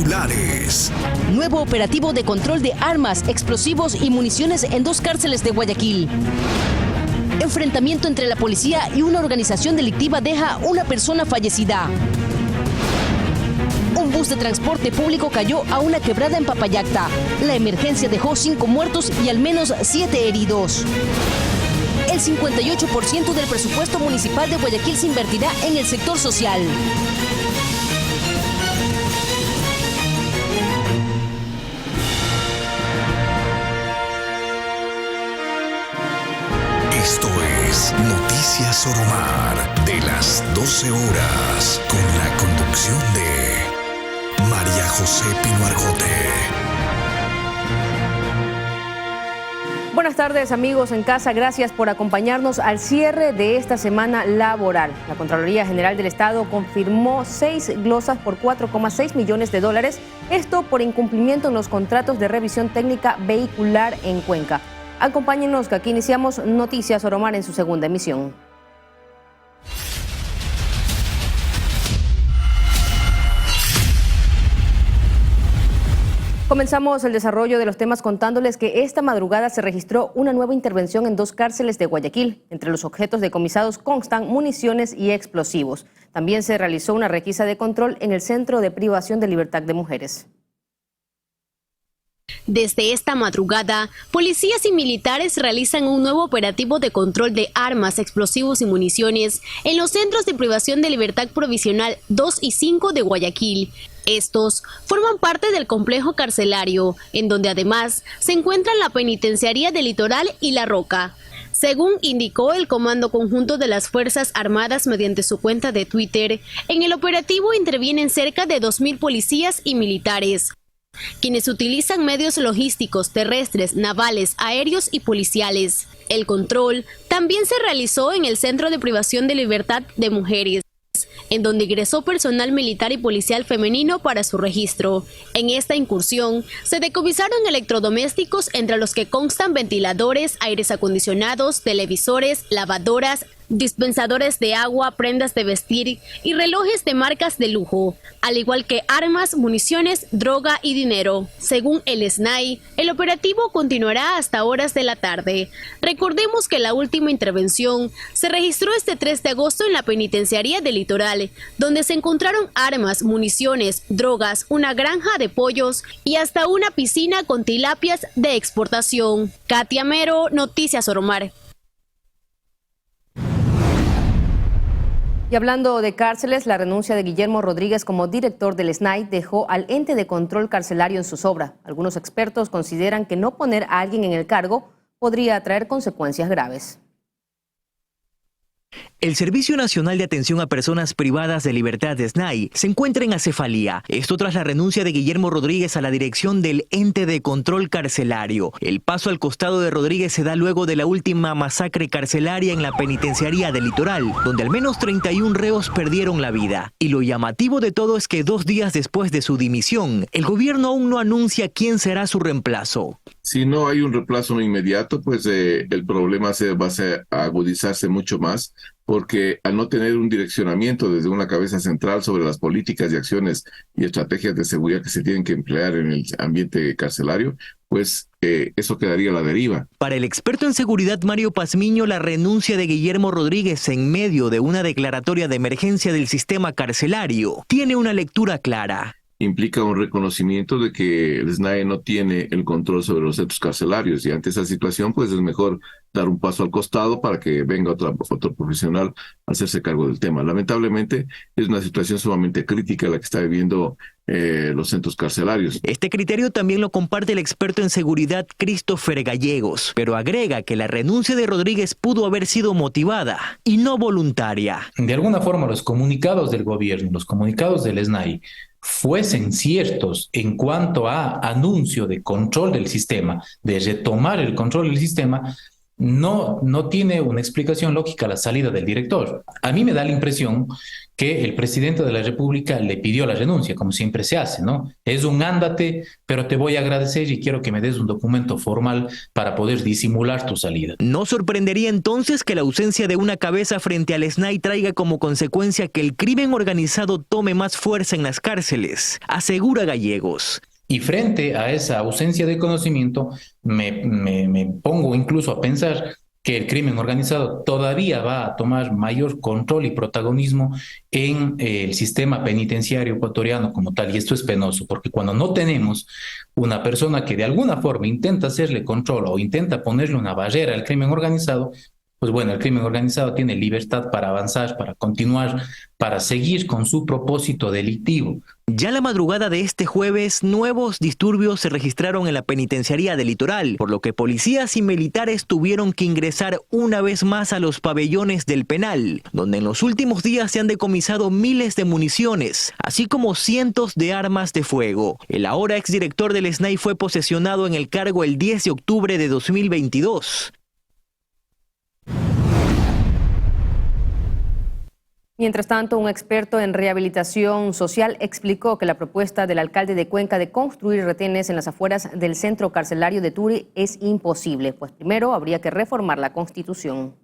Titulares. Nuevo operativo de control de armas, explosivos y municiones en 2 cárceles de Guayaquil. Enfrentamiento entre la policía y una organización delictiva deja una persona fallecida. Un bus de transporte público cayó a una quebrada en Papayacta. La emergencia dejó 5 muertos y al menos 7 heridos. El 58% del presupuesto municipal de Guayaquil se invertirá en el sector social. Esto es Noticias Soromar de las 12 horas, con la conducción de María José Pino Argote. Buenas tardes, amigos en casa. Gracias por acompañarnos al cierre de esta semana laboral. La Contraloría General del Estado confirmó 6 glosas por 4,6 millones de dólares. Esto por incumplimiento en los contratos de revisión técnica vehicular en Cuenca. Acompáñenos que aquí iniciamos Noticias Soromar en su segunda emisión. Comenzamos el desarrollo de los temas contándoles que esta madrugada se registró una nueva intervención en 2 cárceles de Guayaquil. Entre los objetos decomisados constan municiones y explosivos. También se realizó una requisa de control en el Centro de Privación de Libertad de Mujeres. Desde esta madrugada, policías y militares realizan un nuevo operativo de control de armas, explosivos y municiones en los centros de privación de libertad provisional 2 y 5 de Guayaquil. Estos forman parte del complejo carcelario, en donde además se encuentran la penitenciaría del Litoral y La Roca. Según indicó el Comando Conjunto de las Fuerzas Armadas mediante su cuenta de Twitter, en el operativo intervienen cerca de 2.000 policías y militares, quienes utilizan medios logísticos, terrestres, navales, aéreos y policiales. El control también se realizó en el Centro de Privación de Libertad de Mujeres, en donde ingresó personal militar y policial femenino para su registro. En esta incursión se decomisaron electrodomésticos, entre los que constan ventiladores, aires acondicionados, televisores, lavadoras, dispensadores de agua, prendas de vestir y relojes de marcas de lujo, al igual que armas, municiones, droga y dinero. Según el SNAI, el operativo continuará hasta horas de la tarde. Recordemos que la última intervención se registró este 3 de agosto en la penitenciaría del Litoral, donde se encontraron armas, municiones, drogas, una granja de pollos y hasta una piscina con tilapias de exportación. Katia Mero, Noticias Soromar. Y hablando de cárceles, la renuncia de Guillermo Rodríguez como director del SNAI dejó al ente de control carcelario en zozobra. Algunos expertos consideran que no poner a alguien en el cargo podría traer consecuencias graves. El Servicio Nacional de Atención a Personas Privadas de Libertad de SNAI se encuentra en acefalía. Esto tras la renuncia de Guillermo Rodríguez a la dirección del ente de control carcelario. El paso al costado de Rodríguez se da luego de la última masacre carcelaria en la penitenciaría del Litoral, donde al menos 31 reos perdieron la vida. Y lo llamativo de todo es que 2 días después de su dimisión, el gobierno aún no anuncia quién será su reemplazo. Si no hay un reemplazo inmediato, pues el problema va a agudizarse mucho más, porque al no tener un direccionamiento desde una cabeza central sobre las políticas y acciones y estrategias de seguridad que se tienen que emplear en el ambiente carcelario, pues eso quedaría a la deriva. Para el experto en seguridad Mario Pazmiño, la renuncia de Guillermo Rodríguez en medio de una declaratoria de emergencia del sistema carcelario tiene una lectura clara. Implica un reconocimiento de que el SNAI no tiene el control sobre los centros carcelarios, y ante esa situación pues es mejor dar un paso al costado para que venga otro profesional a hacerse cargo del tema. Lamentablemente es una situación sumamente crítica la que está viviendo los centros carcelarios. Este criterio también lo comparte el experto en seguridad Christopher Gallegos, pero agrega que la renuncia de Rodríguez pudo haber sido motivada y no voluntaria. De alguna forma los comunicados del gobierno, los comunicados del SNAI, fuesen ciertos en cuanto a anuncio de control del sistema, de retomar el control del sistema, no tiene una explicación lógica la salida del director. A mí me da la impresión que el presidente de la República le pidió la renuncia, como siempre se hace, ¿no? Es un ándate, pero te voy a agradecer y quiero que me des un documento formal para poder disimular tu salida. No sorprendería entonces que la ausencia de una cabeza frente al SNAI traiga como consecuencia que el crimen organizado tome más fuerza en las cárceles, asegura Gallegos. Y frente a esa ausencia de conocimiento, me pongo incluso a pensar que el crimen organizado todavía va a tomar mayor control y protagonismo en el sistema penitenciario ecuatoriano como tal. Y esto es penoso, porque cuando no tenemos una persona que de alguna forma intenta hacerle control o intenta ponerle una barrera al crimen organizado, pues bueno, el crimen organizado tiene libertad para avanzar, para continuar, para seguir con su propósito delictivo. Ya la madrugada de este jueves, nuevos disturbios se registraron en la penitenciaría del Litoral, por lo que policías y militares tuvieron que ingresar una vez más a los pabellones del penal, donde en los últimos días se han decomisado miles de municiones, así como cientos de armas de fuego. El ahora exdirector del SNAI fue posesionado en el cargo el 10 de octubre de 2022. Mientras tanto, un experto en rehabilitación social explicó que la propuesta del alcalde de Cuenca de construir retenes en las afueras del centro carcelario de Turi es imposible, pues primero habría que reformar la Constitución.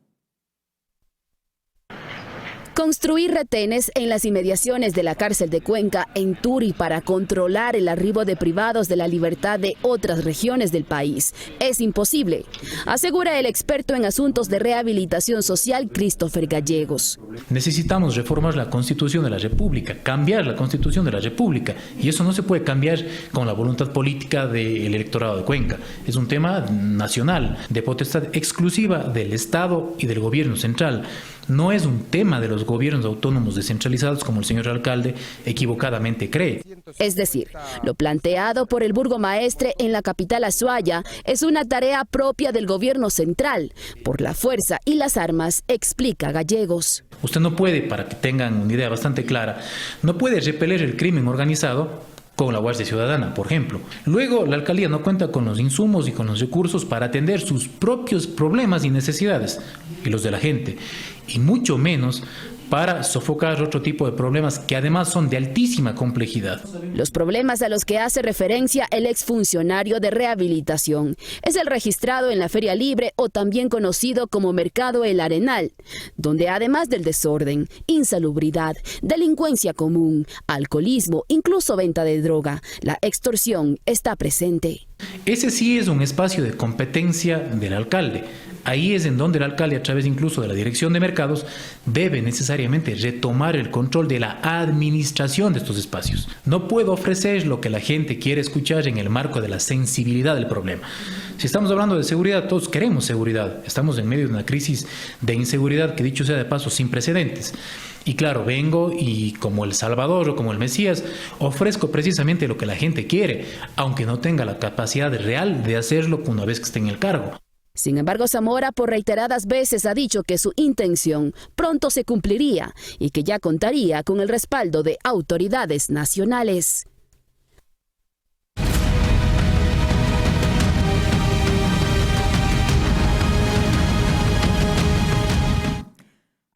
Construir retenes en las inmediaciones de la cárcel de Cuenca en Turi para controlar el arribo de privados de la libertad de otras regiones del país es imposible, asegura el experto en asuntos de rehabilitación social Christopher Gallegos. Necesitamos reformar la Constitución de la República, cambiar la Constitución de la República, y eso no se puede cambiar con la voluntad política del electorado de Cuenca. Es un tema nacional, de potestad exclusiva del Estado y del gobierno central. No es un tema de los gobiernos autónomos descentralizados como el señor alcalde equivocadamente cree. Es decir, lo planteado por el burgomaestre en la capital Azuaya es una tarea propia del gobierno central, por la fuerza y las armas, explica Gallegos. Usted no puede, para que tengan una idea bastante clara, no puede repeler el crimen organizado con la Guardia Ciudadana, por ejemplo. Luego, la alcaldía no cuenta con los insumos y con los recursos para atender sus propios problemas y necesidades, y los de la gente, y mucho menos para sofocar otro tipo de problemas que además son de altísima complejidad. Los problemas a los que hace referencia el exfuncionario de rehabilitación es el registrado en la Feria Libre o también conocido como Mercado El Arenal, donde además del desorden, insalubridad, delincuencia común, alcoholismo, incluso venta de droga, la extorsión está presente. Ese sí es un espacio de competencia del alcalde. Ahí es en donde el alcalde, a través incluso de la dirección de mercados, debe necesariamente retomar el control de la administración de estos espacios. No puedo ofrecer lo que la gente quiere escuchar en el marco de la sensibilidad del problema. Si estamos hablando de seguridad, todos queremos seguridad. Estamos en medio de una crisis de inseguridad que, dicho sea de paso, sin precedentes. Y claro, vengo y como el Salvador o como el Mesías, ofrezco precisamente lo que la gente quiere, aunque no tenga la capacidad real de hacerlo una vez que esté en el cargo. Sin embargo, Zamora por reiteradas veces ha dicho que su intención pronto se cumpliría y que ya contaría con el respaldo de autoridades nacionales.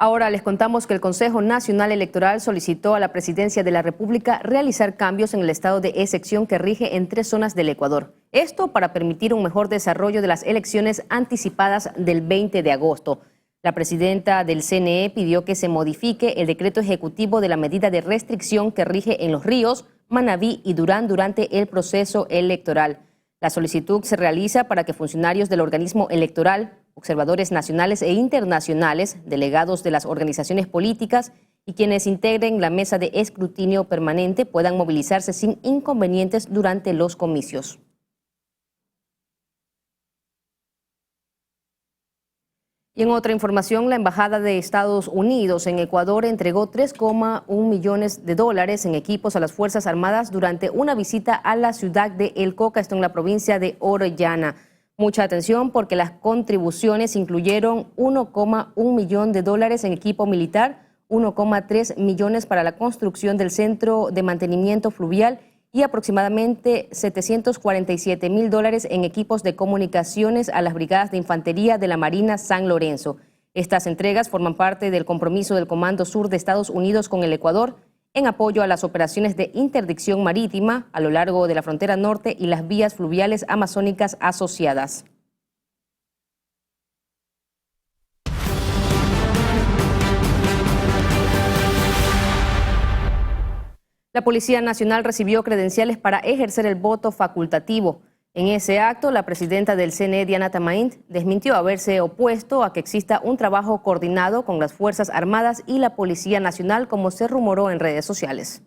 Ahora les contamos que el Consejo Nacional Electoral solicitó a la Presidencia de la República realizar cambios en el estado de excepción que rige en 3 zonas del Ecuador. Esto para permitir un mejor desarrollo de las elecciones anticipadas del 20 de agosto. La presidenta del CNE pidió que se modifique el decreto ejecutivo de la medida de restricción que rige en Los Ríos, Manabí y Durán durante el proceso electoral. La solicitud se realiza para que funcionarios del organismo electoral, observadores nacionales e internacionales, delegados de las organizaciones políticas y quienes integren la mesa de escrutinio permanente puedan movilizarse sin inconvenientes durante los comicios. Y en otra información, la Embajada de Estados Unidos en Ecuador entregó $3,1 millones en equipos a las Fuerzas Armadas durante una visita a la ciudad de El Coca, esto en la provincia de Orellana. Mucha atención porque las contribuciones incluyeron $1,1 millón en equipo militar, 1,3 millones para la construcción del centro de mantenimiento fluvial y aproximadamente $747,000 en equipos de comunicaciones a las brigadas de infantería de la Marina San Lorenzo. Estas entregas forman parte del compromiso del Comando Sur de Estados Unidos con el Ecuador en apoyo a las operaciones de interdicción marítima a lo largo de la frontera norte y las vías fluviales amazónicas asociadas. La Policía Nacional recibió credenciales para ejercer el voto facultativo. En ese acto, la presidenta del CNE, Diana Tamaint, desmintió haberse opuesto a que exista un trabajo coordinado con las Fuerzas Armadas y la Policía Nacional, como se rumoró en redes sociales.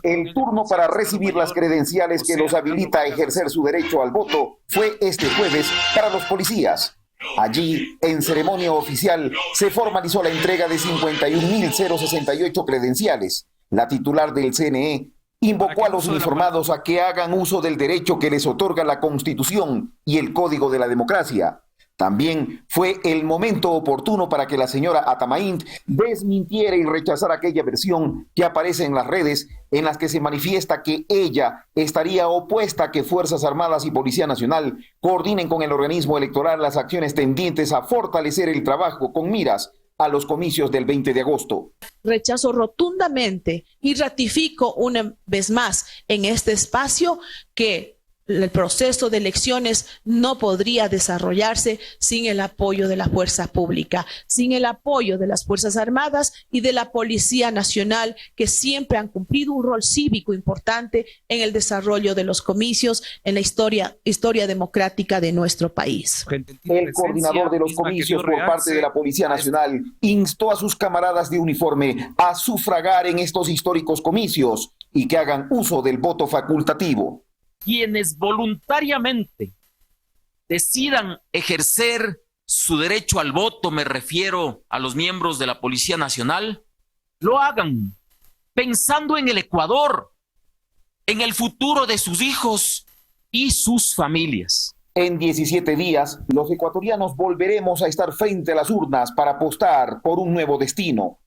El turno para recibir las credenciales que los habilita a ejercer su derecho al voto fue este jueves para los policías. Allí, en ceremonia oficial, se formalizó la entrega de 51.068 credenciales. La titular del CNE invocó a los uniformados a que hagan uso del derecho que les otorga la Constitución y el Código de la Democracia. También fue el momento oportuno para que la señora Atamaint desmintiera y rechazara aquella versión que aparece en las redes en las que se manifiesta que ella estaría opuesta a que Fuerzas Armadas y Policía Nacional coordinen con el organismo electoral las acciones tendientes a fortalecer el trabajo con miras a los comicios del 20 de agosto. Rechazo rotundamente y ratifico una vez más en este espacio que el proceso de elecciones no podría desarrollarse sin el apoyo de la fuerza pública, sin el apoyo de las Fuerzas Armadas y de la Policía Nacional, que siempre han cumplido un rol cívico importante en el desarrollo de los comicios en la historia democrática de nuestro país. El coordinador de los comicios por parte de la Policía Nacional instó a sus camaradas de uniforme a sufragar en estos históricos comicios y que hagan uso del voto facultativo. Quienes voluntariamente decidan ejercer su derecho al voto, me refiero a los miembros de la Policía Nacional, lo hagan pensando en el Ecuador, en el futuro de sus hijos y sus familias. En 17 días, los ecuatorianos volveremos a estar frente a las urnas para apostar por un nuevo destino.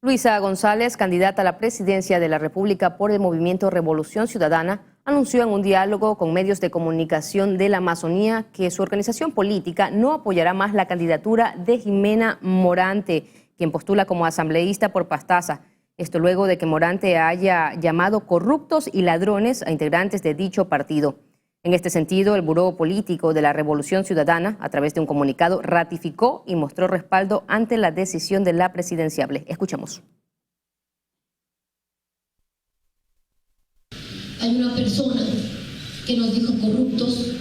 Luisa González, candidata a la presidencia de la República por el movimiento Revolución Ciudadana, anunció en un diálogo con medios de comunicación de la Amazonía que su organización política no apoyará más la candidatura de Jimena Morante, quien postula como asambleísta por Pastaza. Esto luego de que Morante haya llamado corruptos y ladrones a integrantes de dicho partido. En este sentido, el Buró Político de la Revolución Ciudadana, a través de un comunicado, ratificó y mostró respaldo ante la decisión de la presidenciable. Escuchemos. Hay una persona que nos dijo corruptos,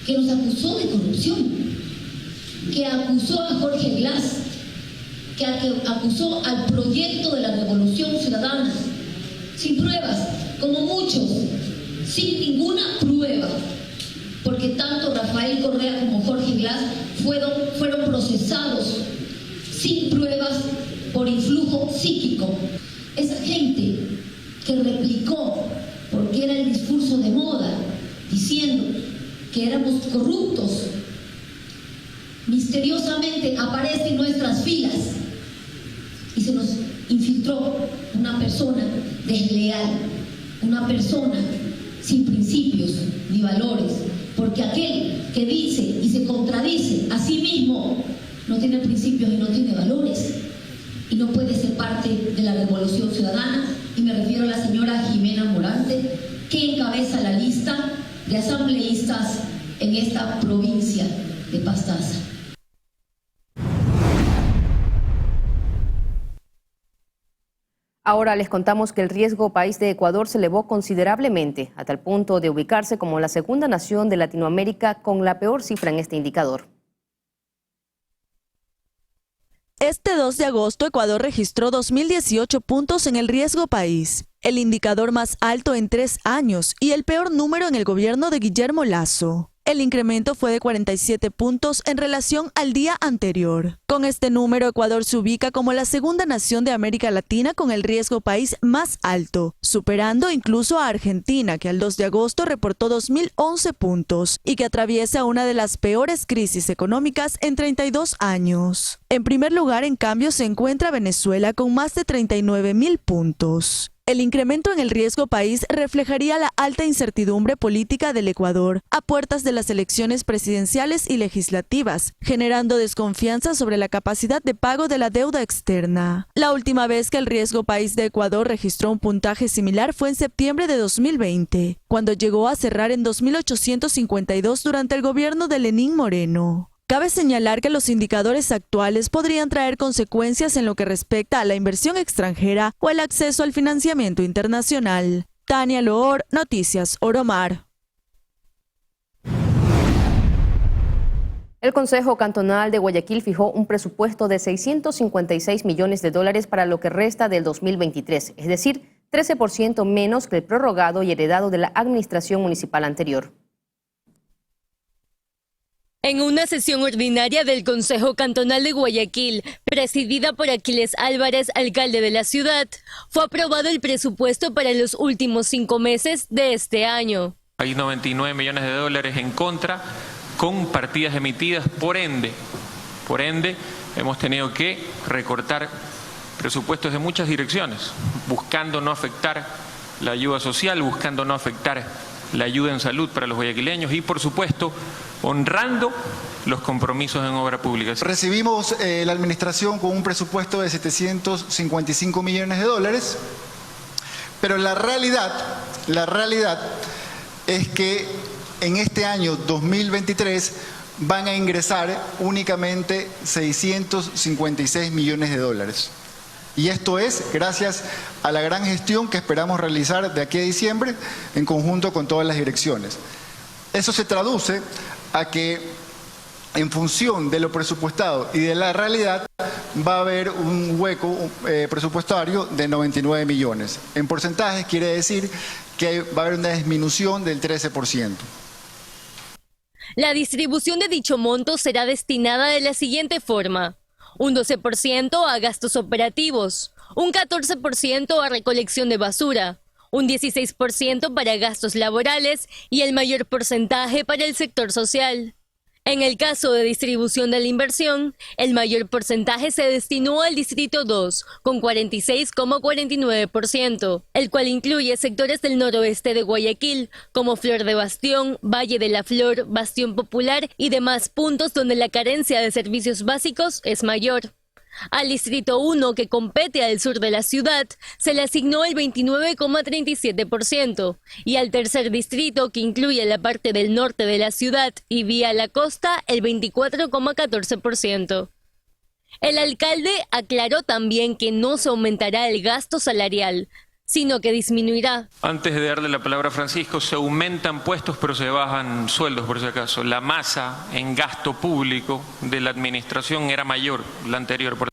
que nos acusó de corrupción, que acusó a Jorge Glass, que acusó al proyecto de la Revolución Ciudadana, sin pruebas, como muchos, sin ninguna prueba, porque tanto Rafael Correa como Jorge Glass fueron procesados sin pruebas por influjo psíquico. Esa gente que replicó, porque era el discurso de moda, diciendo que éramos corruptos, misteriosamente aparece en nuestras filas y se nos infiltró una persona desleal, una persona sin principios ni valores, porque aquel que dice y se contradice a sí mismo no tiene principios y no tiene valores y no puede ser parte de la Revolución Ciudadana, y me refiero a la señora Jimena Morante, que encabeza la lista de asambleístas en esta provincia de Pastaza. Ahora les contamos que el riesgo país de Ecuador se elevó considerablemente, hasta el punto de ubicarse como la segunda nación de Latinoamérica con la peor cifra en este indicador. Este 2 de agosto, Ecuador registró 2.018 puntos en el riesgo país. el indicador más alto en 3 años y el peor número en el gobierno de Guillermo Lasso. El incremento fue de 47 puntos en relación al día anterior. Con este número, Ecuador se ubica como la segunda nación de América Latina con el riesgo país más alto, superando incluso a Argentina, que al 2 de agosto reportó 2.011 puntos y que atraviesa una de las peores crisis económicas en 32 años. En primer lugar, en cambio, se encuentra Venezuela con más de 39.000 puntos. El incremento en el riesgo país reflejaría la alta incertidumbre política del Ecuador a puertas de las elecciones presidenciales y legislativas, generando desconfianza sobre la capacidad de pago de la deuda externa. La última vez que el riesgo país de Ecuador registró un puntaje similar fue en septiembre de 2020, cuando llegó a cerrar en 2.852 durante el gobierno de Lenín Moreno. Cabe señalar que los indicadores actuales podrían traer consecuencias en lo que respecta a la inversión extranjera o el acceso al financiamiento internacional. Tania Loor, Noticias Oromar. El Consejo Cantonal de Guayaquil fijó un presupuesto de 656 millones de dólares para lo que resta del 2023, es decir, 13% menos que el prorrogado y heredado de la administración municipal anterior. En una sesión ordinaria del Consejo Cantonal de Guayaquil, presidida por Aquiles Álvarez, alcalde de la ciudad, fue aprobado el presupuesto para los últimos 5 meses de este año. Hay 99 millones de dólares en contra con partidas emitidas, por ende hemos tenido que recortar presupuestos de muchas direcciones, buscando no afectar la ayuda social, buscando no afectar la ayuda en salud para los guayaquileños y, por supuesto, honrando los compromisos en obra pública. Recibimos la administración con un presupuesto de 755 millones de dólares, pero la realidad es que en este año 2023 van a ingresar únicamente 656 millones de dólares. Y esto es gracias a la gran gestión que esperamos realizar de aquí a diciembre en conjunto con todas las direcciones. Eso se traduce a que en función de lo presupuestado y de la realidad va a haber un hueco presupuestario de 99 millones. En porcentajes quiere decir que va a haber una disminución del 13%. La distribución de dicho monto será destinada de la siguiente forma: un 12% a gastos operativos, un 14% a recolección de basura, un 16% para gastos laborales y el mayor porcentaje para el sector social. En el caso de distribución de la inversión, el mayor porcentaje se destinó al Distrito 2, con 46,49%, el cual incluye sectores del noroeste de Guayaquil, como Flor de Bastión, Valle de la Flor, Bastión Popular y demás puntos donde la carencia de servicios básicos es mayor. Al Distrito 1, que compete al sur de la ciudad, se le asignó el 29,37% y al tercer distrito, que incluye la parte del norte de la ciudad y vía la costa, el 24,14%. El alcalde aclaró también que no se aumentará el gasto salarial, sino que disminuirá. Antes de darle la palabra a Francisco, se aumentan puestos pero se bajan sueldos, por si acaso. La masa en gasto público de la administración era mayor, la anterior. Por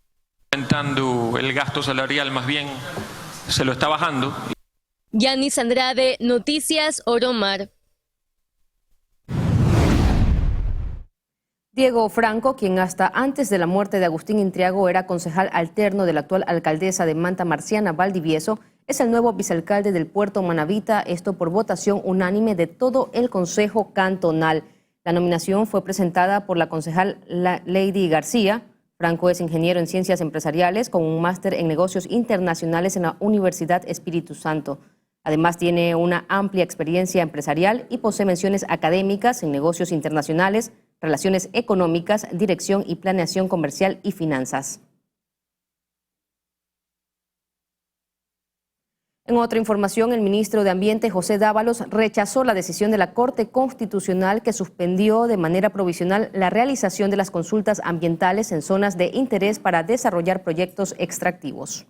aumentando el gasto salarial, más bien se lo está bajando. Yanis Andrade, Noticias Oromar. Diego Franco, quien hasta antes de la muerte de Agustín Intriago era concejal alterno de la actual alcaldesa de Manta Marciana, Valdivieso, es el nuevo vicealcalde del Puerto Manavita, esto por votación unánime de todo el Consejo Cantonal. La nominación fue presentada por la concejal Lady García. Franco es ingeniero en ciencias empresariales con un máster en negocios internacionales en la Universidad Espíritu Santo. Además, tiene una amplia experiencia empresarial y posee menciones académicas en negocios internacionales, relaciones económicas, dirección y planeación comercial y finanzas. En otra información, el ministro de Ambiente, José Dávalos, rechazó la decisión de la Corte Constitucional que suspendió de manera provisional la realización de las consultas ambientales en zonas de interés para desarrollar proyectos extractivos.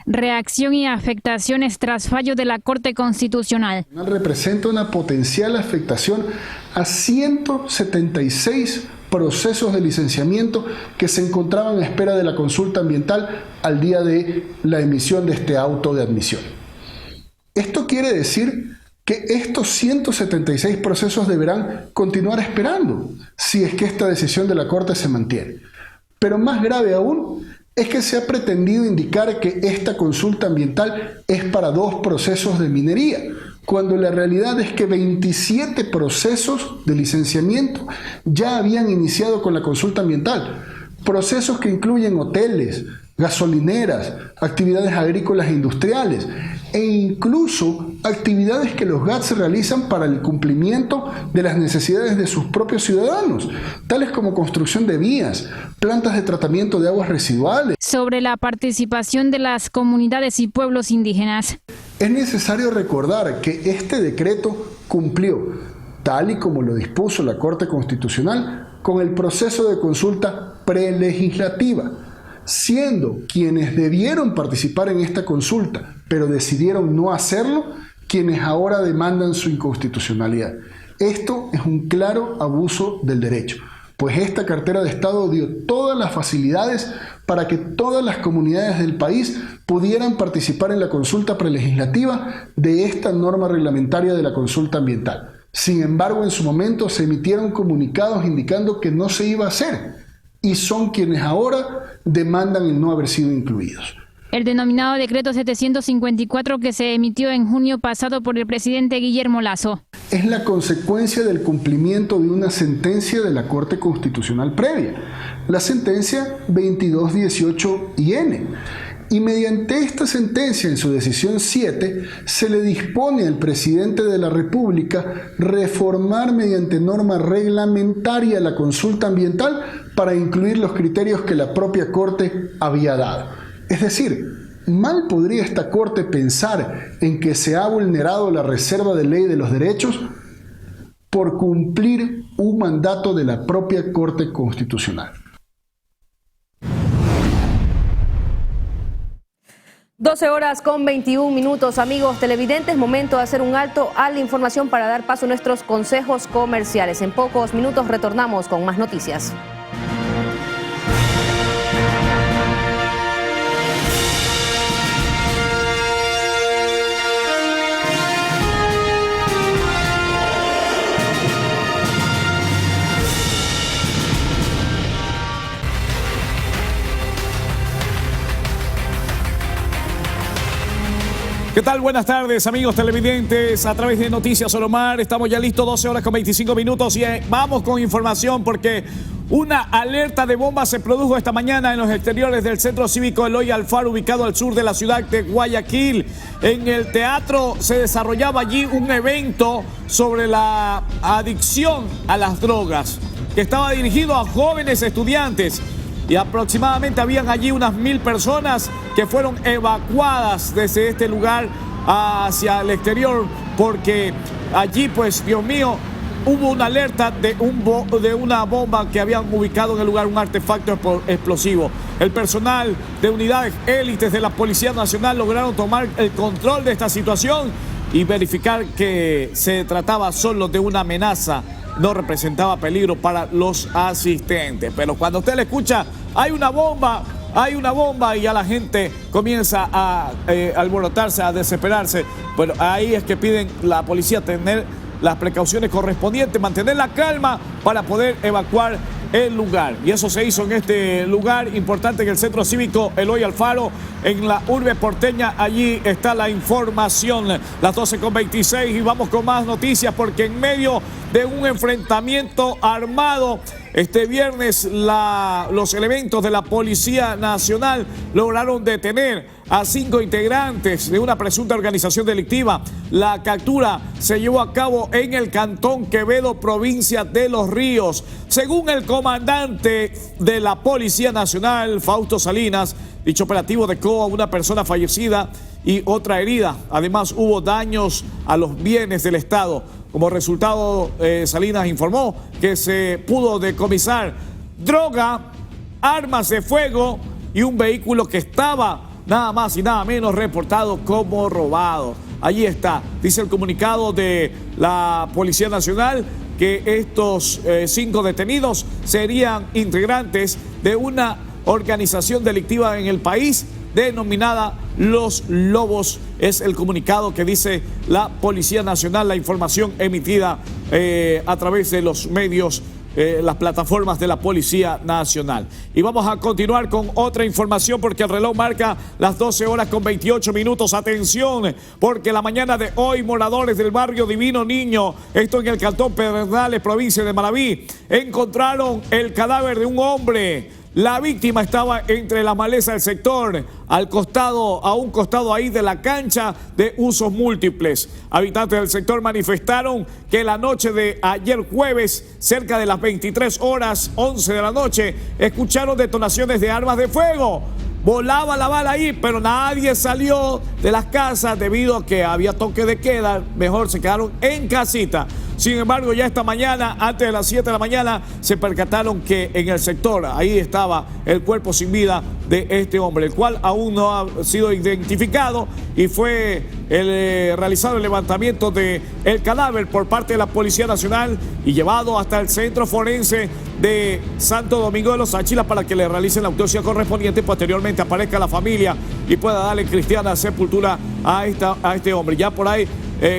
Reacción y afectaciones tras fallo de la Corte Constitucional. Representa una potencial afectación a 176 procesos de licenciamiento que se encontraban a espera de la consulta ambiental al día de la emisión de este auto de admisión. Esto quiere decir que estos 176 procesos deberán continuar esperando si es que esta decisión de la Corte se mantiene. Pero más grave aún es que se ha pretendido indicar que esta consulta ambiental es para 2 procesos de minería, cuando la realidad es que 27 procesos de licenciamiento ya habían iniciado con la consulta ambiental. Procesos que incluyen hoteles, gasolineras, actividades agrícolas e industriales e incluso actividades que los GATS realizan para el cumplimiento de las necesidades de sus propios ciudadanos, tales como construcción de vías, plantas de tratamiento de aguas residuales. Sobre la participación de las comunidades y pueblos indígenas. Es necesario recordar que este decreto cumplió, tal y como lo dispuso la Corte Constitucional, con el proceso de consulta prelegislativa, siendo quienes debieron participar en esta consulta, pero decidieron no hacerlo, quienes ahora demandan su inconstitucionalidad. Esto es un claro abuso del derecho, pues esta cartera de Estado dio todas las facilidades para que todas las comunidades del país pudieran participar en la consulta prelegislativa de esta norma reglamentaria de la consulta ambiental. Sin embargo, en su momento se emitieron comunicados indicando que no se iba a hacer, y son quienes ahora demandan el no haber sido incluidos. El denominado decreto 754 que se emitió en junio pasado por el presidente Guillermo Lasso. Es la consecuencia del cumplimiento de una sentencia de la Corte Constitucional previa, la sentencia 2218-IN. Y mediante esta sentencia, en su decisión 7, se le dispone al presidente de la República reformar mediante norma reglamentaria la consulta ambiental para incluir los criterios que la propia Corte había dado. Es decir, mal podría esta Corte pensar en que se ha vulnerado la reserva de ley de los derechos por cumplir un mandato de la propia Corte Constitucional. 12 horas con 21 minutos, amigos televidentes, momento de hacer un alto a la información para dar paso a nuestros consejos comerciales. En pocos minutos retornamos con más noticias. ¿Qué tal? Buenas tardes, amigos televidentes. A través de Noticias Solomar, estamos ya listos, 12 horas con 25 minutos y vamos con información porque una alerta de bomba se produjo esta mañana en los exteriores del Centro Cívico Eloy Alfaro, ubicado al sur de la ciudad de Guayaquil. En el teatro se desarrollaba allí un evento sobre la adicción a las drogas, que estaba dirigido a jóvenes estudiantes. Y aproximadamente habían allí unas 1000 personas que fueron evacuadas desde este lugar hacia el exterior, porque allí, pues, Dios mío, hubo una alerta de una bomba que habían ubicado en el lugar, un artefacto explosivo. El personal de unidades élites de la Policía Nacional lograron tomar el control de esta situación y verificar que se trataba solo de una amenaza, no representaba peligro para los asistentes. Pero cuando usted le escucha, hay una bomba, y ya la gente comienza a alborotarse, a desesperarse. Bueno, ahí es que piden la policía tener las precauciones correspondientes, mantener la calma para poder evacuar el lugar. Y eso se hizo en este lugar importante, en el Centro Cívico Eloy Alfaro, en la urbe porteña. Allí está la información, las 12:26, y vamos con más noticias porque en medio de un enfrentamiento armado este viernes, los elementos de la Policía Nacional lograron detener a 5 integrantes de una presunta organización delictiva. La captura se llevó a cabo en el Cantón Quevedo, provincia de Los Ríos. Según el comandante de la Policía Nacional, Fausto Salinas, dicho operativo dejó a una persona fallecida y otra herida. Además, hubo daños a los bienes del Estado. Como resultado, Salinas informó que se pudo decomisar droga, armas de fuego y un vehículo que estaba nada más y nada menos reportado como robado. Allí está, dice el comunicado de la Policía Nacional, que estos 5 detenidos serían integrantes de una organización delictiva en el país denominada Los Lobos. Es el comunicado que dice la Policía Nacional, la información emitida a través de los medios, las plataformas de la Policía Nacional. Y vamos a continuar con otra información porque el reloj marca las 12:28. Atención, porque la mañana de hoy moradores del barrio Divino Niño, esto en el cantón Pedernales, provincia de Manabí, encontraron el cadáver de un hombre. La víctima estaba entre la maleza del sector, a un costado ahí de la cancha de usos múltiples. Habitantes del sector manifestaron que la noche de ayer jueves, cerca de las 23 horas, 11 de la noche, escucharon detonaciones de armas de fuego. Volaba la bala ahí, pero nadie salió de las casas debido a que había toque de queda. Mejor se quedaron en casita. Sin embargo, ya esta mañana, antes de las 7 de la mañana, se percataron que en el sector, ahí estaba el cuerpo sin vida de este hombre, el cual aún no ha sido identificado, y fue realizado el levantamiento del cadáver por parte de la Policía Nacional y llevado hasta el Centro Forense de Santo Domingo de los Áchilas para que le realicen la autopsia correspondiente y posteriormente aparezca la familia y pueda darle cristiana sepultura a este hombre. Ya por ahí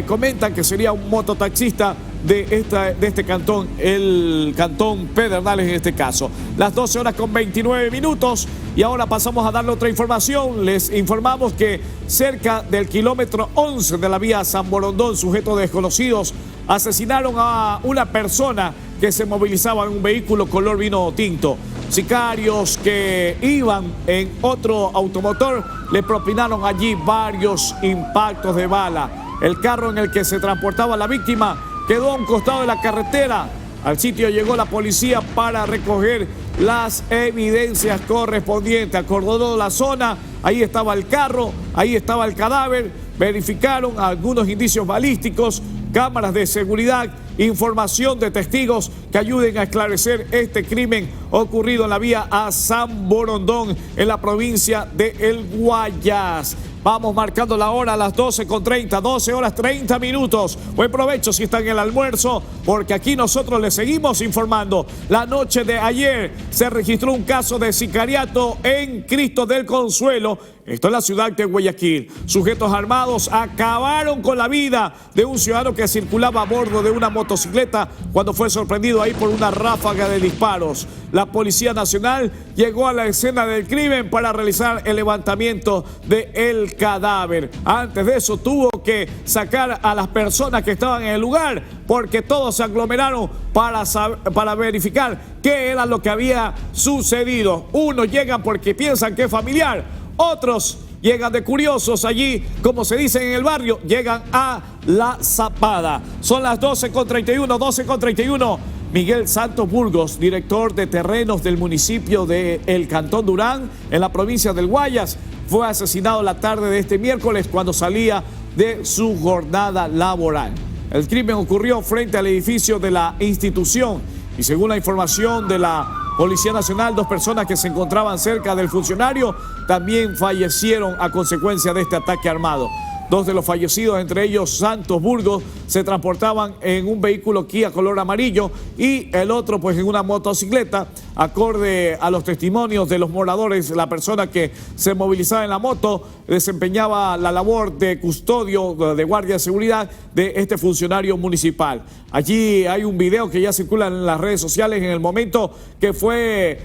comentan que sería un mototaxista de este cantón, el cantón Pedernales en este caso. Las 12:29 y ahora pasamos a darle otra información. Les informamos que cerca del kilómetro 11 de la vía San Borondón, sujetos desconocidos asesinaron a una persona que se movilizaba en un vehículo color vino tinto. Sicarios que iban en otro automotor le propinaron allí varios impactos de bala. El carro en el que se transportaba la víctima quedó a un costado de la carretera. Al sitio llegó la policía para recoger las evidencias correspondientes. Acordonó la zona, ahí estaba el carro, ahí estaba el cadáver. Verificaron algunos indicios balísticos, cámaras de seguridad, información de testigos que ayuden a esclarecer este crimen ocurrido en la vía a San Borondón, en la provincia de El Guayas. Vamos marcando la hora a las 12:30, 12:30. Buen provecho si están en el almuerzo, porque aquí nosotros les seguimos informando. La noche de ayer se registró un caso de sicariato en Cristo del Consuelo, esto en la ciudad de Guayaquil. Sujetos armados acabaron con la vida de un ciudadano que circulaba a bordo de una motocicleta cuando fue sorprendido ahí por una ráfaga de disparos. La Policía Nacional llegó a la escena del crimen para realizar el levantamiento del cadáver. Antes de eso tuvo que sacar a las personas que estaban en el lugar, porque todos se aglomeraron para verificar qué era lo que había sucedido. Unos llegan porque piensan que es familiar, otros llegan de curiosos allí, como se dice en el barrio, llegan a la zapada. Son las 12:31. Miguel Santos Burgos, director de terrenos del municipio de El Cantón Durán, en la provincia del Guayas, fue asesinado la tarde de este miércoles cuando salía de su jornada laboral. El crimen ocurrió frente al edificio de la institución y según la información de la Policía Nacional, 2 personas que se encontraban cerca del funcionario también fallecieron a consecuencia de este ataque armado. 2 de los fallecidos, entre ellos Santos Burgos, se transportaban en un vehículo Kia color amarillo y el otro pues en una motocicleta. Acorde a los testimonios de los moradores, la persona que se movilizaba en la moto desempeñaba la labor de custodio, de guardia de seguridad de este funcionario municipal. Allí hay un video que ya circula en las redes sociales en el momento que fue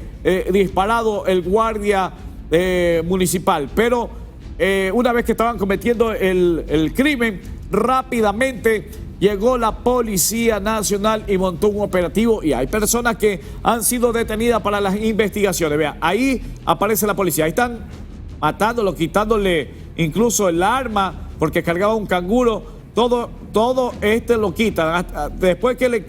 disparado el guardia municipal, pero una vez que estaban cometiendo el crimen, rápidamente llegó la Policía Nacional y montó un operativo y hay personas que han sido detenidas para las investigaciones. Vea, ahí aparece la policía, ahí están matándolo, quitándole incluso el arma porque cargaba un canguro. Todo lo quitan. Después que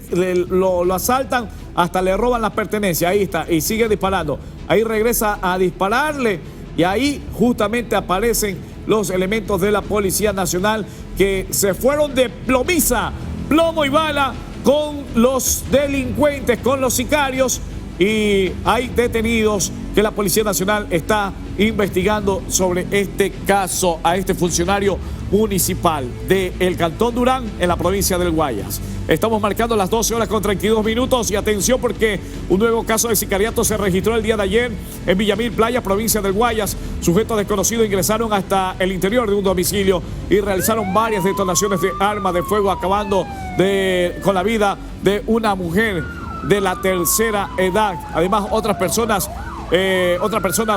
lo asaltan, hasta le roban las pertenencias. Ahí está, y sigue disparando. Ahí regresa a dispararle. Y ahí justamente aparecen los elementos de la Policía Nacional que se fueron de plomiza, plomo y bala con los delincuentes, con los sicarios, y hay detenidos que la Policía Nacional está investigando sobre este caso a este funcionario municipal del Cantón Durán en la provincia del Guayas. Estamos marcando las 12 horas con 32 minutos y atención porque un nuevo caso de sicariato se registró el día de ayer en Villamil Playa, provincia del Guayas. Sujetos desconocidos ingresaron hasta el interior de un domicilio y realizaron varias detonaciones de armas de fuego, acabando con la vida de una mujer de la tercera edad. Además, otra persona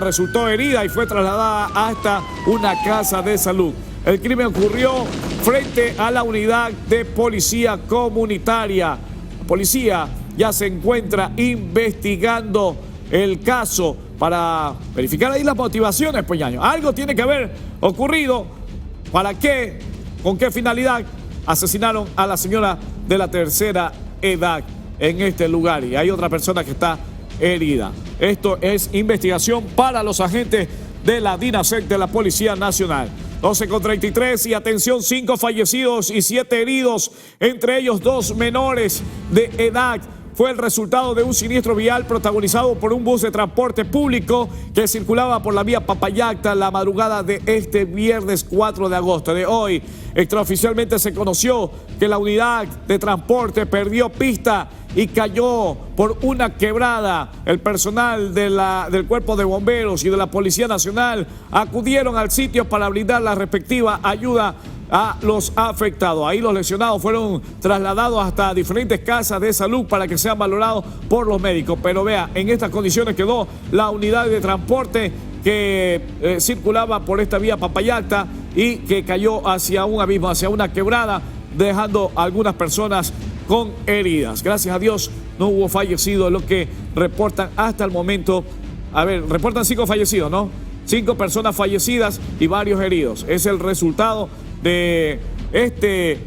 resultó herida y fue trasladada hasta una casa de salud. El crimen ocurrió frente a la unidad de policía comunitaria. La policía ya se encuentra investigando el caso para verificar ahí las motivaciones, Peñaño. Algo tiene que haber ocurrido. ¿Para qué? ¿Con qué finalidad asesinaron a la señora de la tercera edad en este lugar? Y hay otra persona que está herida. Esto es investigación para los agentes de la DINASEC de la Policía Nacional. 12:33 y atención, 5 fallecidos y 7 heridos, entre ellos 2 menores de edad. Fue el resultado de un siniestro vial protagonizado por un bus de transporte público que circulaba por la vía Papayacta la madrugada de este viernes 4 de agosto de hoy. Extraoficialmente se conoció que la unidad de transporte perdió pista y cayó por una quebrada. El personal del Cuerpo de Bomberos y de la Policía Nacional acudieron al sitio para brindar la respectiva ayuda a los afectados. Ahí los lesionados fueron trasladados hasta diferentes casas de salud para que sean valorados por los médicos. Pero vea, en estas condiciones quedó la unidad de transporte que circulaba por esta vía Papayacta y que cayó hacia un abismo, hacia una quebrada, dejando a algunas personas con heridas. Gracias a Dios no hubo fallecidos, lo que reportan hasta el momento. A ver, reportan 5 fallecidos, ¿no? 5 personas fallecidas y varios heridos. Es el resultado de este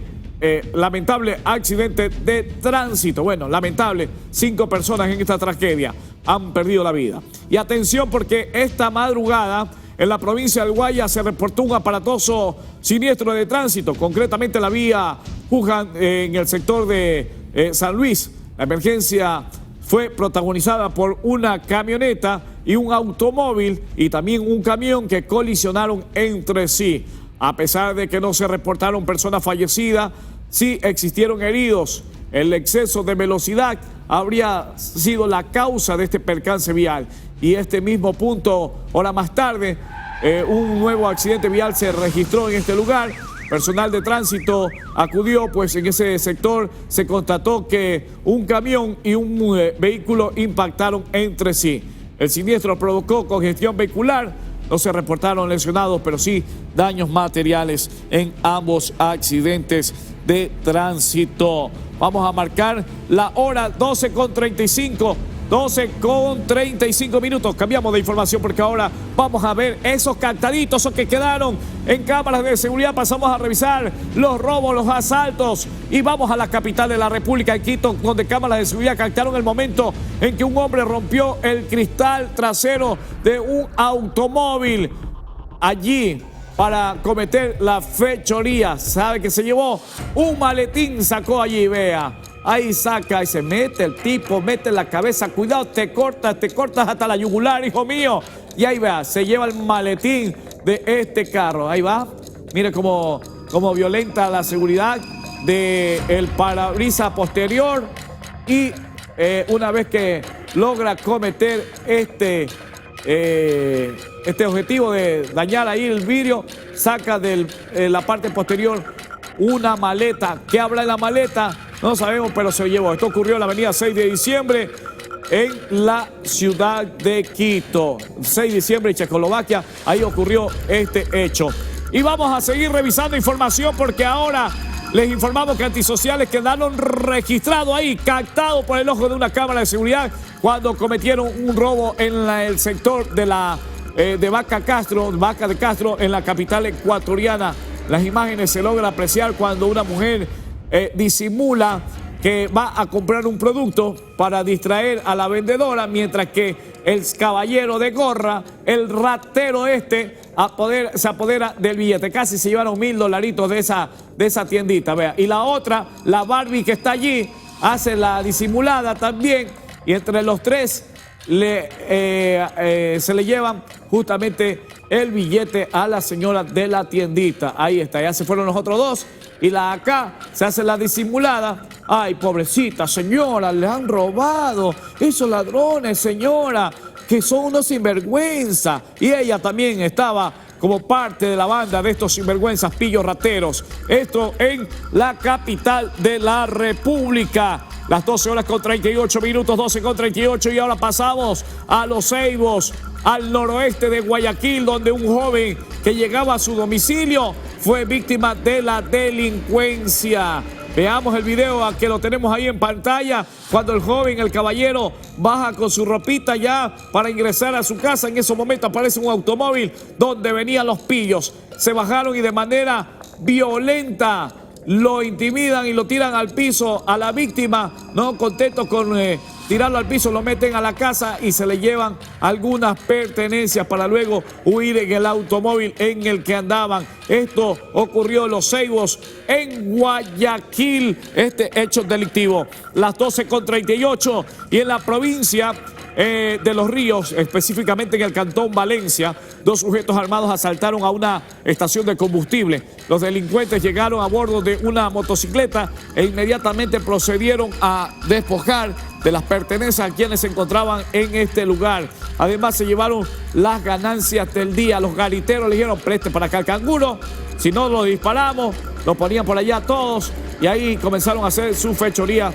lamentable accidente de tránsito. Bueno, lamentable, 5 personas en esta tragedia han perdido la vida. Y atención porque esta madrugada en la provincia del Guayas se reportó un aparatoso siniestro de tránsito, concretamente la vía Juján en el sector de San Luis. La emergencia fue protagonizada por una camioneta y un automóvil y también un camión que colisionaron entre sí. A pesar de que no se reportaron personas fallecidas, sí existieron heridos. El exceso de velocidad habría sido la causa de este percance vial. Y este mismo punto, hora más tarde, un nuevo accidente vial se registró en este lugar. Personal de tránsito acudió, pues en ese sector se constató que un camión y un vehículo impactaron entre sí. El siniestro provocó congestión vehicular. No se reportaron lesionados, pero sí daños materiales en ambos accidentes de tránsito. Vamos a marcar la hora 12:35. 12:35 minutos. Cambiamos de información porque ahora vamos a ver esos captaditos, esos que quedaron en cámaras de seguridad. Pasamos a revisar los robos, los asaltos y vamos a la capital de la República, en Quito, donde cámaras de seguridad captaron el momento en que un hombre rompió el cristal trasero de un automóvil allí para cometer la fechoría. ¿Sabe que se llevó? Un maletín sacó allí, vea. Ahí saca y se mete el tipo, mete la cabeza. Cuidado, te cortas hasta la yugular, hijo mío. Y ahí vea, se lleva el maletín de este carro. Ahí va. Mire cómo violenta la seguridad del parabrisas posterior. Y una vez que logra cometer este objetivo de dañar ahí el vidrio, saca de la parte posterior una maleta. ¿Qué habla en la maleta? No sabemos, pero se llevó. Esto ocurrió en la avenida 6 de diciembre en la ciudad de Quito. 6 de diciembre y Checoslovaquia, ahí ocurrió este hecho. Y vamos a seguir revisando información porque ahora les informamos que antisociales quedaron registrados ahí, captados por el ojo de una cámara de seguridad cuando cometieron un robo en el sector de Vaca de Castro, en la capital ecuatoriana. Las imágenes se logra apreciar cuando una mujer disimula que va a comprar un producto para distraer a la vendedora, mientras que el caballero de gorra, el ratero se apodera del billete. Casi se llevaron $1000 de esa tiendita, vea. Y la otra, la Barbie que está allí, hace la disimulada también. Y entre los tres se le llevan justamente el billete a la señora de la tiendita. Ahí está, ya se fueron los otros dos. Y la acá se hace la disimulada. Ay, pobrecita señora, le han robado. Esos ladrones, señora, que son unos sinvergüenza. Y ella también estaba como parte de la banda de estos sinvergüenzas pillos rateros. Esto en la capital de la República. Las 12 horas con 38 minutos, 12 con 38. Y ahora pasamos a Los Ceibos, al noroeste de Guayaquil, donde un joven que llegaba a su domicilio fue víctima de la delincuencia. Veamos el video que lo tenemos ahí en pantalla, cuando el joven, el caballero, baja con su ropita ya para ingresar a su casa. En ese momento aparece un automóvil donde venían los pillos. Se bajaron y de manera violenta lo intimidan y lo tiran al piso a la víctima. No contentos con tirarlo al piso, lo meten a la casa y se le llevan algunas pertenencias para luego huir en el automóvil en el que andaban. Esto ocurrió en Los Ceibos, en Guayaquil, este hecho delictivo. Las 12 con 38 y en la provincia de Los Ríos, específicamente en el cantón Valencia, dos sujetos armados asaltaron a una estación de combustible. Los delincuentes llegaron a bordo de una motocicleta e inmediatamente procedieron a despojar de las pertenencias a quienes se encontraban en este lugar. Además se llevaron las ganancias del día. Los gariteros le dijeron: preste para acá el canguro, si no lo disparamos. Lo ponían por allá todos y ahí comenzaron a hacer su fechoría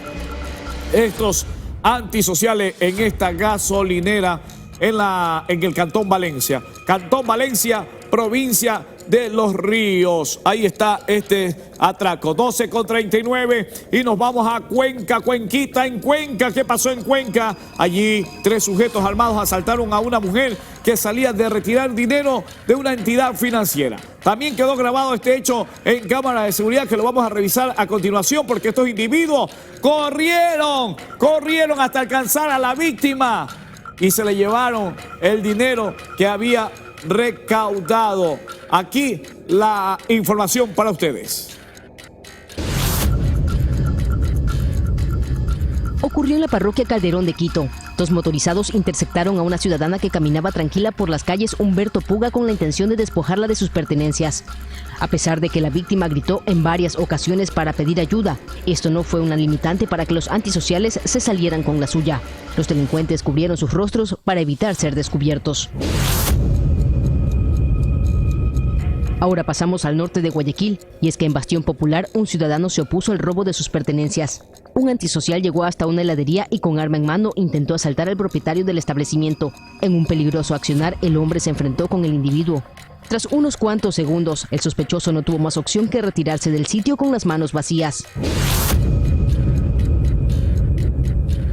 estos antisociales en esta gasolinera en el Cantón Valencia. Cantón Valencia, provincia de Los Ríos. Ahí está este atraco. 12 con 39 y nos vamos a Cuenca, Cuenquita, en Cuenca. ¿Qué pasó en Cuenca? Allí 3 sujetos armados asaltaron a una mujer que salía de retirar dinero de una entidad financiera. También quedó grabado este hecho en cámara de seguridad, que lo vamos a revisar a continuación, porque estos individuos corrieron hasta alcanzar a la víctima y se le llevaron el dinero que había recaudado. Aquí la información para ustedes. Ocurrió en la parroquia Calderón de Quito. 2 motorizados interceptaron a una ciudadana que caminaba tranquila por las calles Humberto Puga con la intención de despojarla de sus pertenencias. A pesar de que la víctima gritó en varias ocasiones para pedir ayuda, esto no fue una limitante para que los antisociales se salieran con la suya. Los delincuentes cubrieron sus rostros para evitar ser descubiertos. Ahora pasamos al norte de Guayaquil, y es que en Bastión Popular un ciudadano se opuso al robo de sus pertenencias. Un antisocial llegó hasta una heladería y con arma en mano intentó asaltar al propietario del establecimiento. En un peligroso accionar, el hombre se enfrentó con el individuo. Tras unos cuantos segundos, el sospechoso no tuvo más opción que retirarse del sitio con las manos vacías.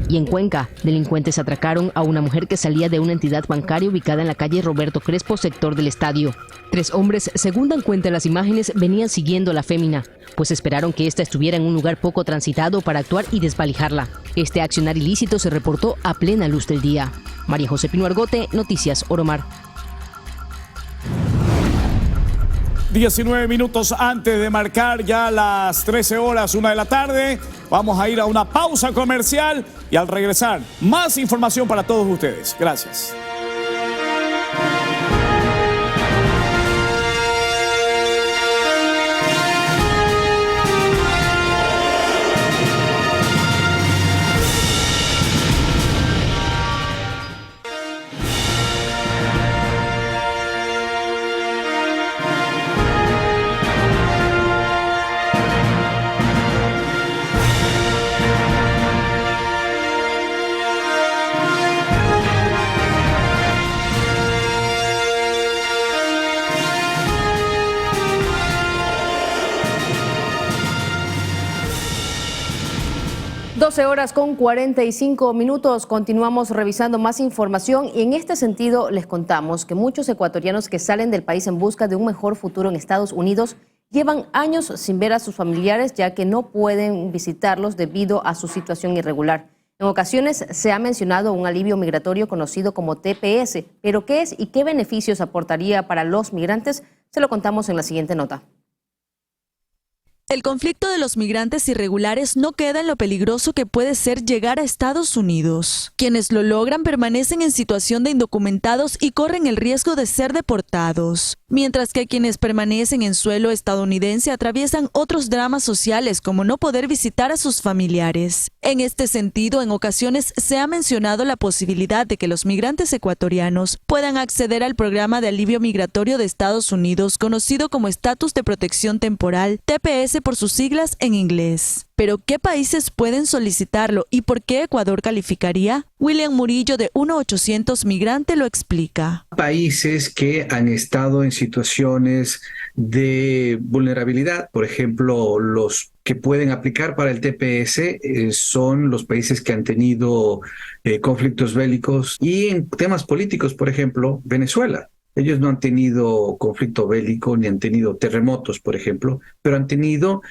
Y en Cuenca, delincuentes atracaron a una mujer que salía de una entidad bancaria ubicada en la calle Roberto Crespo, sector del estadio. 3 hombres, según dan cuenta las imágenes, venían siguiendo a la fémina, pues esperaron que ésta estuviera en un lugar poco transitado para actuar y desvalijarla. Este accionar ilícito se reportó a plena luz del día. María José Pino Argote, Noticias Oromar. 19 minutos antes de marcar ya las 13 horas, 1 de la tarde. Vamos a ir a una pausa comercial y al regresar, más información para todos ustedes. Gracias. Horas con 45 minutos. Continuamos revisando más información y en este sentido les contamos que muchos ecuatorianos que salen del país en busca de un mejor futuro en Estados Unidos llevan años sin ver a sus familiares, ya que no pueden visitarlos debido a su situación irregular. En ocasiones se ha mencionado un alivio migratorio conocido como TPS, pero ¿qué es y qué beneficios aportaría para los migrantes? Se lo contamos en la siguiente nota. El conflicto de los migrantes irregulares no queda en lo peligroso que puede ser llegar a Estados Unidos. Quienes lo logran permanecen en situación de indocumentados y corren el riesgo de ser deportados, mientras que quienes permanecen en suelo estadounidense atraviesan otros dramas sociales como no poder visitar a sus familiares. En este sentido, en ocasiones se ha mencionado la posibilidad de que los migrantes ecuatorianos puedan acceder al programa de alivio migratorio de Estados Unidos, conocido como Estatus de Protección Temporal, TPS por sus siglas en inglés. Pero ¿qué países pueden solicitarlo y por qué Ecuador calificaría? William Murillo de 1-800 Migrante lo explica. Países que han estado en situaciones de vulnerabilidad, por ejemplo, los que pueden aplicar para el TPS son los países que han tenido conflictos bélicos y en temas políticos, por ejemplo, Venezuela. Ellos no han tenido conflicto bélico ni han tenido terremotos, por ejemplo, pero han tenido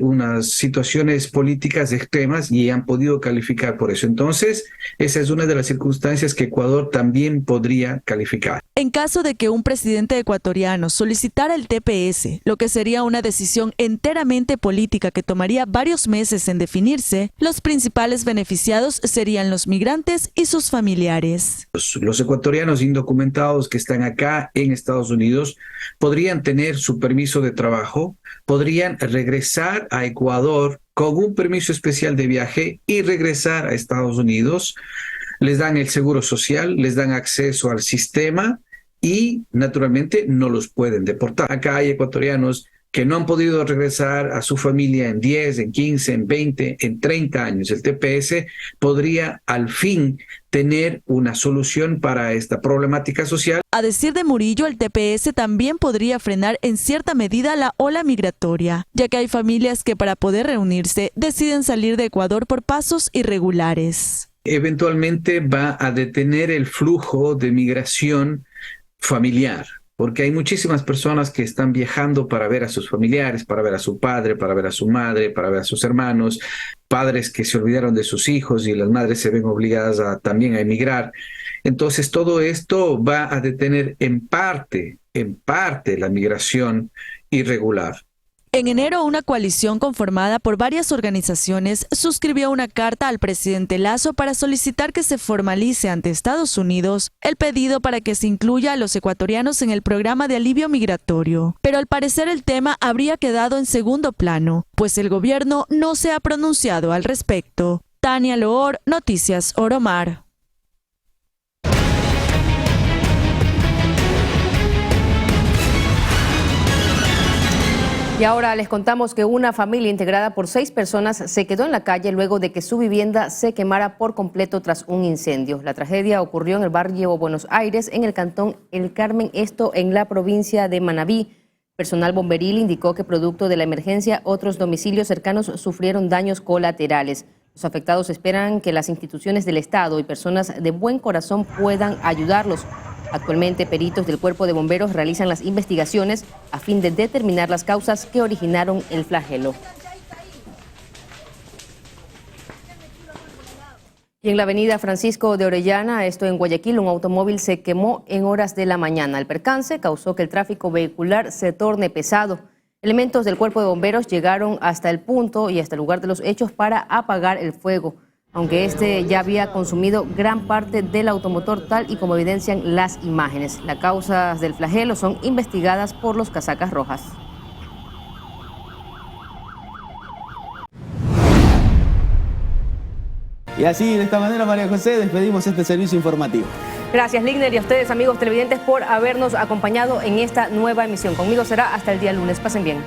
unas situaciones políticas extremas y han podido calificar por eso. Entonces, esa es una de las circunstancias que Ecuador también podría calificar. En caso de que un presidente ecuatoriano solicitara el TPS, lo que sería una decisión enteramente política que tomaría varios meses en definirse, los principales beneficiados serían los migrantes y sus familiares. Los ecuatorianos indocumentados que están acá en Estados Unidos podrían tener su permiso de trabajo, podrían regresar a Ecuador con un permiso especial de viaje y regresar a Estados Unidos. Les dan el seguro social, les dan acceso al sistema y naturalmente no los pueden deportar. Acá hay ecuatorianos que no han podido regresar a su familia en 10, en 15, en 20, en 30 años. El TPS podría al fin tener una solución para esta problemática social. A decir de Murillo, el TPS también podría frenar en cierta medida la ola migratoria, ya que hay familias que para poder reunirse deciden salir de Ecuador por pasos irregulares. Eventualmente va a detener el flujo de migración familiar, porque hay muchísimas personas que están viajando para ver a sus familiares, para ver a su padre, para ver a su madre, para ver a sus hermanos, padres que se olvidaron de sus hijos y las madres se ven obligadas también a emigrar. Entonces todo esto va a detener en parte la migración irregular. En enero, una coalición conformada por varias organizaciones suscribió una carta al presidente Lasso para solicitar que se formalice ante Estados Unidos el pedido para que se incluya a los ecuatorianos en el programa de alivio migratorio. Pero al parecer el tema habría quedado en segundo plano, pues el gobierno no se ha pronunciado al respecto. Tania Loor, Noticias Oromar. Y ahora les contamos que una familia integrada por 6 personas se quedó en la calle luego de que su vivienda se quemara por completo tras un incendio. La tragedia ocurrió en el barrio Buenos Aires, en el cantón El Carmen, esto en la provincia de Manabí. Personal bomberil indicó que producto de la emergencia, otros domicilios cercanos sufrieron daños colaterales. Los afectados esperan que las instituciones del Estado y personas de buen corazón puedan ayudarlos. Actualmente, peritos del Cuerpo de Bomberos realizan las investigaciones a fin de determinar las causas que originaron el flagelo. Y en la avenida Francisco de Orellana, esto en Guayaquil, un automóvil se quemó en horas de la mañana. El percance causó que el tráfico vehicular se torne pesado. Elementos del Cuerpo de Bomberos llegaron hasta el punto y hasta el lugar de los hechos para apagar el fuego, aunque este ya había consumido gran parte del automotor, tal y como evidencian las imágenes. Las causas del flagelo son investigadas por los casacas rojas. Y así, de esta manera, María José, despedimos este servicio informativo. Gracias, Ligner, y a ustedes, amigos televidentes, por habernos acompañado en esta nueva emisión. Conmigo será hasta el día lunes. Pasen bien.